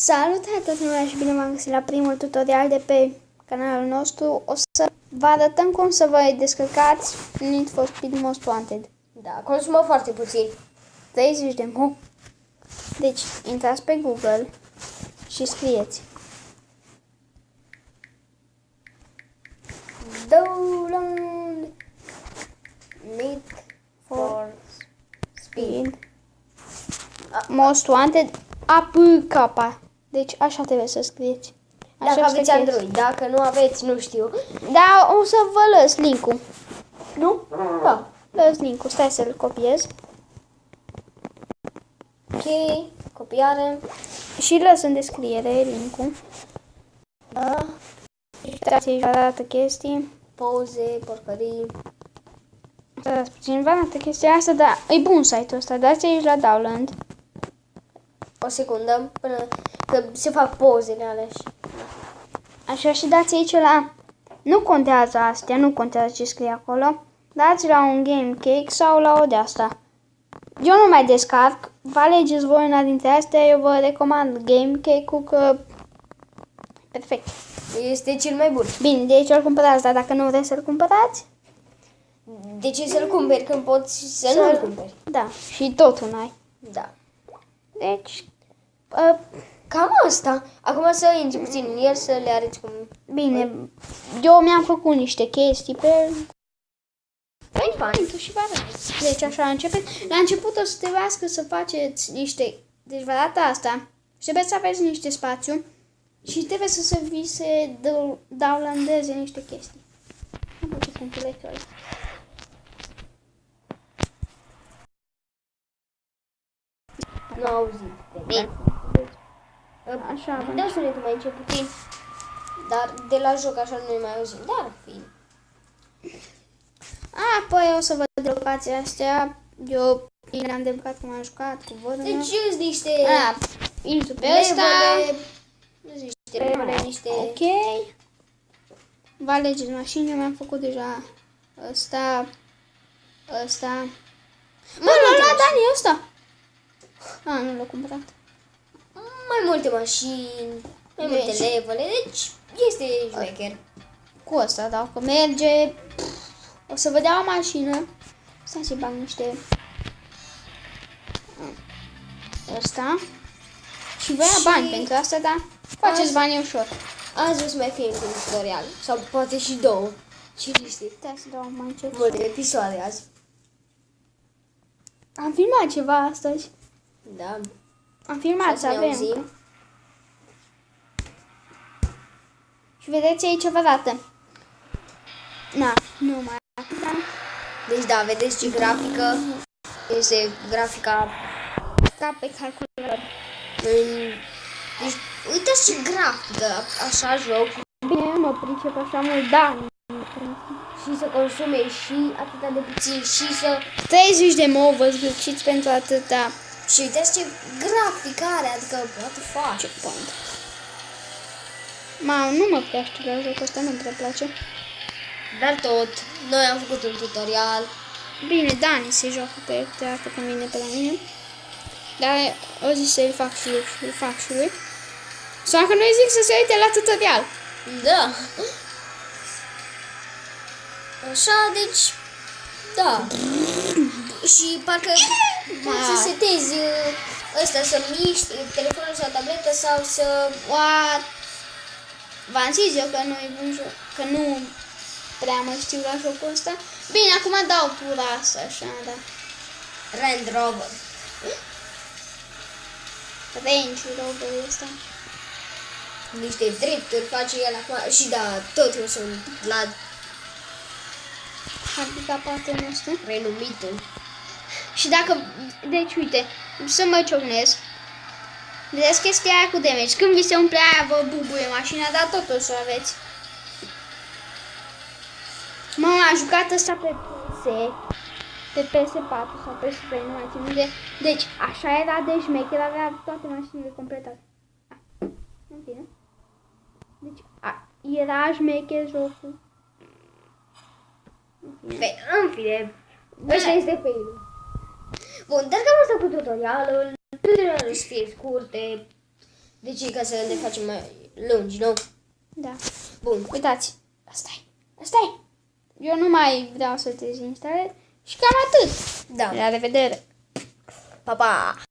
Salutare toată lumea și bine v-am găsit la primul tutorial de pe canalul nostru. O să vă arătăm cum să vă descărcați Need for Speed Most Wanted. Da, consumă foarte puțin. 30 de MB. Deci, intrați pe Google și scrieți Download Need for Speed Most Wanted APK. Deci așa trebuie să scrieți. Așa Dacă aveți scrieți. Android, dacă nu aveți, nu știu. Da, o să vă lăs link-ul. Nu? Da, lăs link-ul. Stai să-l copiez. Ok, copiare. Și lăs în descriere link-ul. Da. Uitați aici, vă arată chestii. Poze, porcării. Stați puțin, vă arată chestia asta, dar e bun site-ul ăsta. Dați aici la download. O secundă, până că se fac pozele alea și... Așa, și dați aici la... Nu contează astea, nu contează ce scrie acolo. Dați la un game cake sau la o de asta. Eu nu mai descarc. Vă alegeți voi una dintre astea. Eu vă recomand game cake-ul că... Perfect. Este cel mai bun. Bine, deci îl cumpărați, dar dacă nu vreți să-l cumpărați... De ce să-l cumperi când poți să nu-l cumperi? Da, și tot un ai. Da. Deci... Cam asta. Acum să intri puțin în el, să le arăți cum... Bine, eu mi-am făcut niște chestii pe... Păi, fain. Tu și vă arăt. Deci așa începe. La început o să trebuiască să faceți niște... Deci vă arată asta. Și trebuie să aveți niște spațiu. Și trebuie să vi se downloadeze niște chestii. Am făcut compilatul ăla. Nu au auzit. Bine. Așa, Da, sunetul mai încet puțin. Dar de la joc așa nu mai auzim. Dar fiind. apoi o să vă deblocați astea. Eu le-am deblocat cum am jucat cu vodă. Deci sunt niște... Intru pe ăsta. Niște... Ok. Vă alegeți mașini, eu mi-am făcut deja ăsta. Mă, l-a luat Dani ăsta. Nu l-a cumpărat. Mai multe mașini, mai multe levele, deci este șmecher. Cu ăsta, dacă merge, o să vă dea o mașină. Stai să bag niște... Ăsta. Și vă ia bani pentru asta, da? Faceți bani ușor. Azi o să mai fie un tutorial, sau poate și două. Cine știe? Stai să dau mai încet. Multe episoade azi. Am filmat ceva astăzi. Da. Am filmat, să avem. Și vedeți aici vă arată. Na, nu mai arată. Deci da, vedeți ce grafică. Este grafica... Ca pe calculator. Deci, uitați ce grafică, așa joc. Bine, nu mă pricep așa mult, da. Și să consume și atâta de puțin și să... 30 de mă vă zgârciți pentru atâta. Și uitați ce grafică are, adică what the fuck. Ce point. Nu mă prea știu la jocul ăsta, nu-mi prea place. Dar tot, noi am făcut un tutorial. Bine, Dani se joacă pe el, de arată când vine pe la mine. Dar o zis să-i fac și lui, Sau că nu-i zic să se uite la tutorial. Da. Așa, deci, da. Și parcă poți să setezi ăsta, să miști telefonul sau tabletă sau să... What? V-am zis eu că nu-i bun joc, că nu prea mă știu la jocul ăsta. Bine, acum dau pura asta, așa, da. Range Rover. Range Rover ăsta. Niște drifturi face el acum și da, tot eu sunt la handicapatul nostru. renumitul. Și dacă, deci uite, să mă ciocnesc. Vedeți chestia aia cu damage. Când vi se umple aia, vă bubuie mașina, dar tot o să o aveți. M-am jucat ăsta pe PS, pe PS4 sau PS3, nu mai țin de. Deci, așa era de șmecher, avea toate mașinile completate. În fine. Deci, era șmecher jocul. În fine, ăsta este fail. Bun, dar cam asta cu tutorialul. Tutorialul să fie scurte. Deci e ca să ne facem mai lungi, nu? Da. Bun. Uitați, asta-i. Eu nu mai vreau să te instalez și cam atât. Da. La revedere. Pa, pa!